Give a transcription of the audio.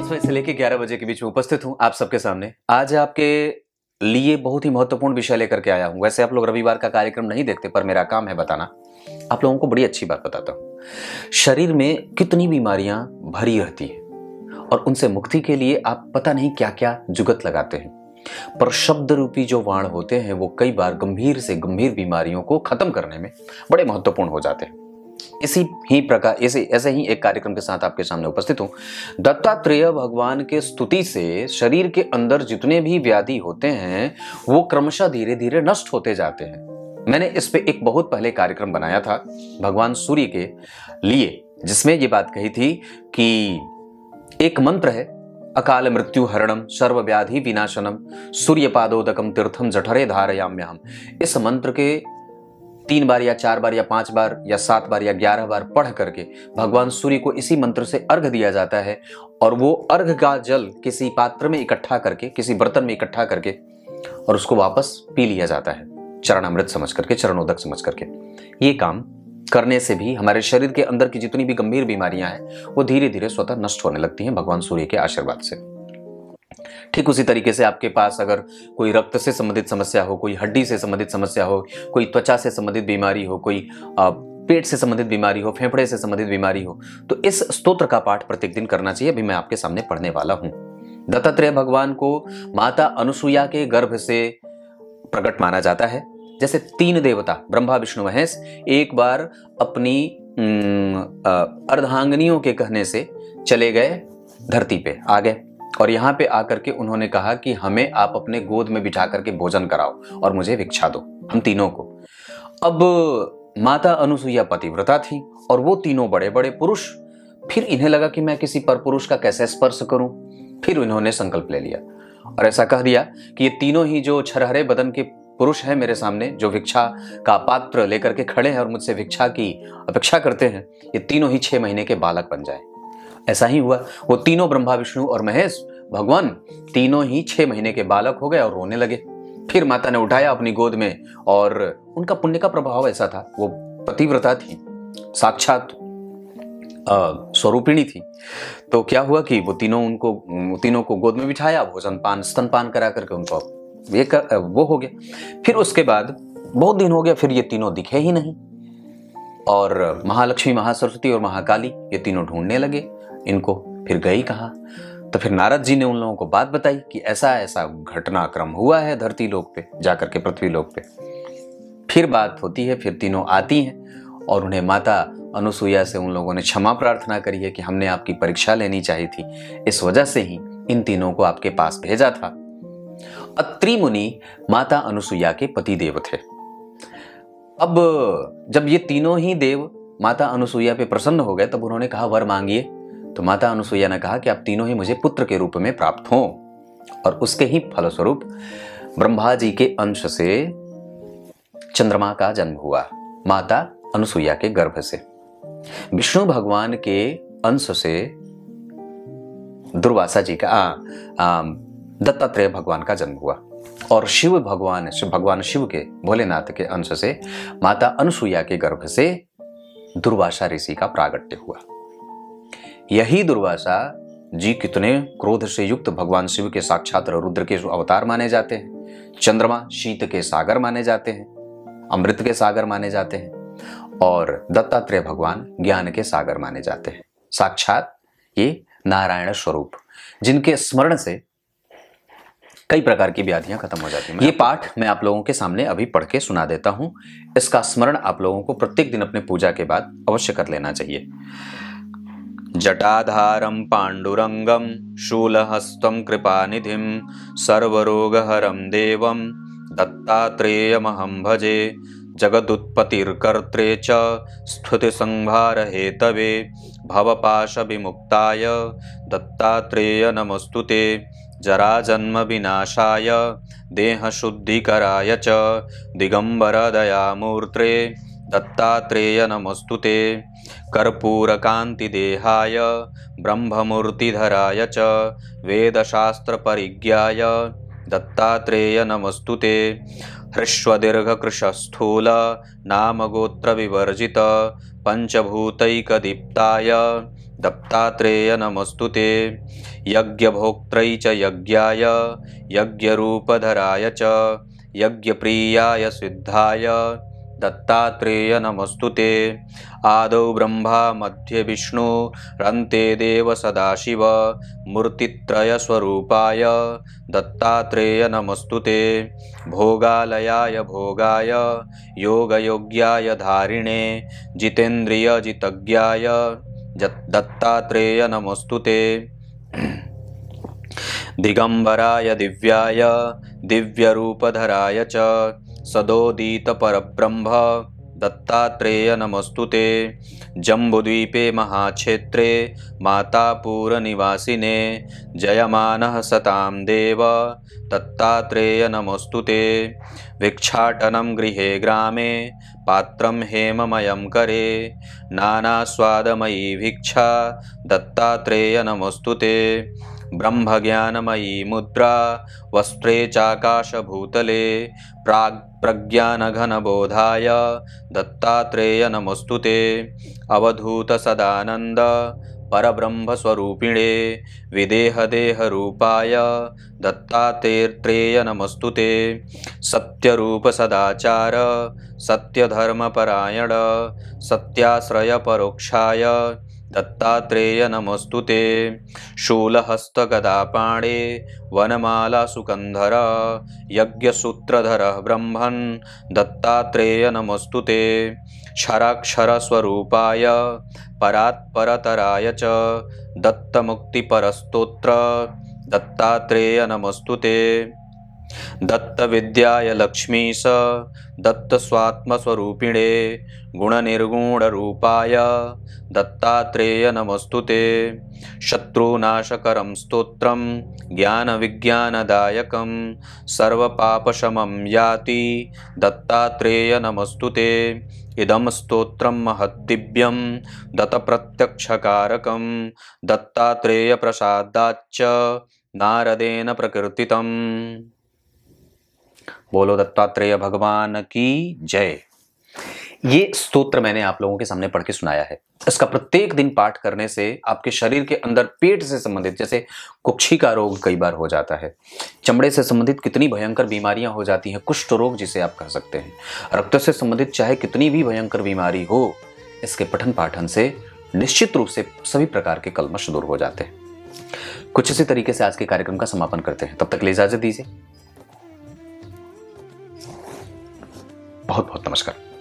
10 बजे से लेकर 11 बजे के बीच में उपस्थित हूं आप सबके सामने। आज आपके लिए बहुत ही महत्वपूर्ण विषय लेकर के आया हूं। वैसे आप लोग रविवार का कार्यक्रम नहीं देखते, पर मेरा काम है बताना। आप लोगों को बड़ी अच्छी बात बताता हूं। शरीर में कितनी बीमारियां भरी रहती हैं और उनसे मुक्ति के लिए आप पता नहीं क्या क्या जुगत लगाते हैं, पर शब्द रूपी जो वाण होते हैं वो कई बार गंभीर से गंभीर बीमारियों को खत्म करने में बड़े महत्वपूर्ण हो जाते हैं। इसी ही प्रकार ऐसे ही एक कार्यक्रम के साथ आपके सामने उपस्थित हूं। दत्तात्रेय भगवान के स्तुति से शरीर के अंदर जितने भी व्याधि होते हैं वो क्रमशः धीरे धीरे नष्ट होते जाते हैं। मैंने इस पे एक बहुत पहले कार्यक्रम बनाया था भगवान सूर्य के लिए, जिसमें ये बात कही थी कि एक मंत्र है, अकाल मृत्यु हरणम सर्व व्याधि विनाशनम सूर्यपादोदकम तीर्थम जठरे धारयाम्यहम। इस मंत्र के 3 बार या 4 बार या 5 बार या 7 बार या 11 बार पढ़ करके भगवान सूर्य को इसी मंत्र से अर्घ दिया जाता है और वो अर्घ का जल किसी पात्र में इकट्ठा करके, किसी बर्तन में इकट्ठा करके और उसको वापस पी लिया जाता है, चरणामृत समझ करके, चरणोदक समझ करके। ये काम करने से भी हमारे शरीर के अंदर की जितनी भी गंभीर बीमारियां हैं वो धीरे धीरे स्वतः नष्ट होने लगती हैं भगवान सूर्य के आशीर्वाद से। ठीक उसी तरीके से आपके पास अगर कोई रक्त से संबंधित समस्या हो, कोई हड्डी से संबंधित समस्या हो, कोई त्वचा से संबंधित बीमारी हो, कोई पेट से संबंधित बीमारी हो, फेफड़े से संबंधित बीमारी हो, तो इस स्तोत्र का पाठ प्रत्येक दिन करना चाहिए। अभी मैं आपके सामने पढ़ने वाला हूं। दत्तात्रेय भगवान को माता अनुसुईया के गर्भ से प्रकट माना जाता है। जैसे 3 देवता ब्रह्मा विष्णु महेश एक बार अपनी अर्धांगिनियों के कहने से चले गए, धरती पे आ गए और यहाँ पे आकर के उन्होंने कहा कि हमें आप अपने गोद में बिठा करके भोजन कराओ और मुझे भिक्षा दो, हम तीनों को। अब माता अनुसुईया पतिव्रता थी और वो तीनों बड़े बड़े पुरुष। फिर इन्हें लगा कि मैं किसी पर पुरुष का कैसे स्पर्श करूं। फिर इन्होंने संकल्प ले लिया और ऐसा कह दिया कि ये तीनों ही जो छरहरे बदन के पुरुष हैं मेरे सामने, जो भिक्षा का पात्र लेकर के खड़े हैं और मुझसे भिक्षा की अपेक्षा करते हैं, ये तीनों ही 6 महीने के बालक बन जाए। ऐसा ही हुआ। वो तीनों ब्रह्मा विष्णु और महेश भगवान तीनों ही 6 महीने के बालक हो गए और रोने लगे। फिर माता ने उठाया अपनी गोद में और उनका पुण्य का प्रभाव ऐसा था, वो पतिव्रता थी, साक्षात स्वरूपिणी थी। तो क्या हुआ कि वो तीनों को गोद में बिठाया, भोजन पान स्तनपान करा करके उनको वो हो गया। फिर उसके बाद बहुत दिन हो गया, फिर ये तीनों दिखे ही नहीं और महालक्ष्मी, महासरस्वती और महाकाली ये तीनों ढूंढने लगे इनको। फिर गई कहाँ? तो फिर नारद जी ने उन लोगों को बात बताई कि ऐसा ऐसा घटनाक्रम हुआ है धरती लोक पे, जाकर के पृथ्वी लोक पे। फिर बात होती है, फिर तीनों आती हैं और उन्हें माता अनुसुईया से उन लोगों ने क्षमा प्रार्थना करी है कि हमने आपकी परीक्षा लेनी चाहिए थी, इस वजह से ही इन तीनों को आपके पास भेजा था। अत्रि मुनि माता अनुसुईया के पति देव थे। अब जब ये तीनों ही देव माता अनुसुईया पे प्रसन्न हो गए तब उन्होंने कहा वर मांगिए। तो माता अनुसुईया ने कहा कि आप तीनों ही मुझे पुत्र के रूप में प्राप्त हों, और उसके ही फलस्वरूप ब्रह्मा जी के अंश से चंद्रमा का जन्म हुआ माता अनुसुईया के गर्भ से। विष्णु भगवान के अंश से दुर्वासा जी का दत्तात्रेय भगवान का जन्म हुआ और भगवान शिव के, भोलेनाथ के अंश से माता अनुसुईया के गर्भ से दुर्वासा ऋषि का प्रागट्य हुआ। यही दुर्वासा जी कितने क्रोध से युक्त भगवान शिव के साक्षात रुद्र के अवतार माने जाते हैं। चंद्रमा शीत के सागर माने जाते हैं, अमृत के सागर माने जाते हैं, और दत्तात्रेय भगवान ज्ञान के सागर माने जाते हैं। साक्षात ये नारायण स्वरूप, जिनके स्मरण से कई प्रकार की व्याधियां खत्म हो जाती हैं। ये पाठ मैं आप लोगों के सामने अभी पढ़ के सुना देता हूं। इसका स्मरण आप लोगों को प्रत्येक दिन अपने पूजा के बाद अवश्य कर लेना चाहिए। जटाधारम पांडुरंगम शूलहस्तं कृपानिधिं सर्वरोगहरं देवं दत्तात्रेयमहं भजे जगदुत्पत्तिर्कर्त्रे च स्तुतिसंहारहेतवे भवपाशविमुक्ताय दत्तात्रेय नमस्तुते जराजन्म विनाशाय देहशुद्धिकराय च दिगंबर दयामूर्ते दत्तात्रेय नमस्तुते कर्पूरकान्तिदेहाय ब्रह्ममूर्तिधराय च वेदशास्त्रपरिज्ञाय दत्तात्रेय नमस्तुते ह्रस्वदीर्घकृशस्थूल नामगोत्रविवर्जित पंचभूतैकदीप्ताय दत्तात्रेय नमस्तुते। यज्ञभोक्त्रै च यज्ञाय यज्ञरूपधराय च यज्ञप्रियाय सिद्धाय दत्तात्रेय नमस्तुते। आदौ ब्रह्मा मध्ये विष्णु रन्ते देव सदाशिव मूर्तित्रय स्वरूपाय दत्तात्रेय नमस्तुते। भोगालयाय भोगाय योगयोग्याय धारिणे जितेन्द्रिय जितज्ञाय दत्तात्रेय नमस्तुते। दिगंबराय दिव्याय दिव्यरूपधराय च सदोदित परब्रह्म दत्तात्रेय नमस्तुते। जम्बुद्वीपे महाक्षेत्रे मातापुरनिवासिने जयमानः सतां देव दत्तात्रेय नमस्तुते। भिक्षाटनं गृहे ग्रामे पात्रं हेममयं करे नानास्वादमयी भिक्षा दत्तात्रेय नमस्तुते। ब्रह्मज्ञानमयी मुद्रा वस्त्रे चाकाशभूतले प्रज्ञानघनबोधाय दत्तात्रेय नमस्तुते। अवधूत सदानंद परब्रह्मस्वरूपिणे विदेहदेहरूपाय दत्तात्रेय नमस्तुते। सत्यरूप सदाचार सत्यधर्मपरायण सत्याश्रय परोक्षाय दत्तात्रेय नमस्तुते। शूलहस्तगदापाणे वनमाला सुकंधर यज्ञसूत्रधरः ब्रह्मन् दत्तात्रेय नमस्तुते। क्षराक्षरस्वरूपाय परात्परतराय च दत्तमुक्तिपरस्तोत्र दत्तात्रेय नमस्तुते। दत्तविद्याय लक्ष्मीश दत्तस्वात्मस्वरूपिणे गुणनिर्गुणरूपाय दत्तात्रेय नमस्तुते। शत्रुनाशकरं स्तोत्रं ज्ञानविज्ञानदायकं सर्वपापशमं याति दत्तात्रेय नमस्तुते। इदं स्तोत्रं महद्दिव्यं दत्तप्रत्यक्षकारकं दत्तात्रेय प्रसादाच्च नारदेन प्रकीर्तितम्। बोलो दत्तात्रेय भगवान की जय। ये स्तोत्र मैंने आप लोगों के सामने पढ़ के सुनाया है। इसका प्रत्येक दिन पाठ करने से आपके शरीर के अंदर पेट से संबंधित, जैसे कुक्षी का रोग कई बार हो जाता है, चमड़े से संबंधित कितनी भयंकर बीमारियां हो जाती हैं, कुष्ठ रोग जिसे आप कह सकते हैं, रक्त से संबंधित चाहे कितनी भी भयंकर बीमारी हो, इसके पठन पाठन से निश्चित रूप से सभी प्रकार के कल्मश दूर हो जाते हैं। कुछ इसी तरीके से आज के कार्यक्रम का समापन करते हैं। तब तक के लिए इजाजत दीजिए। बहुत बहुत नमस्कार।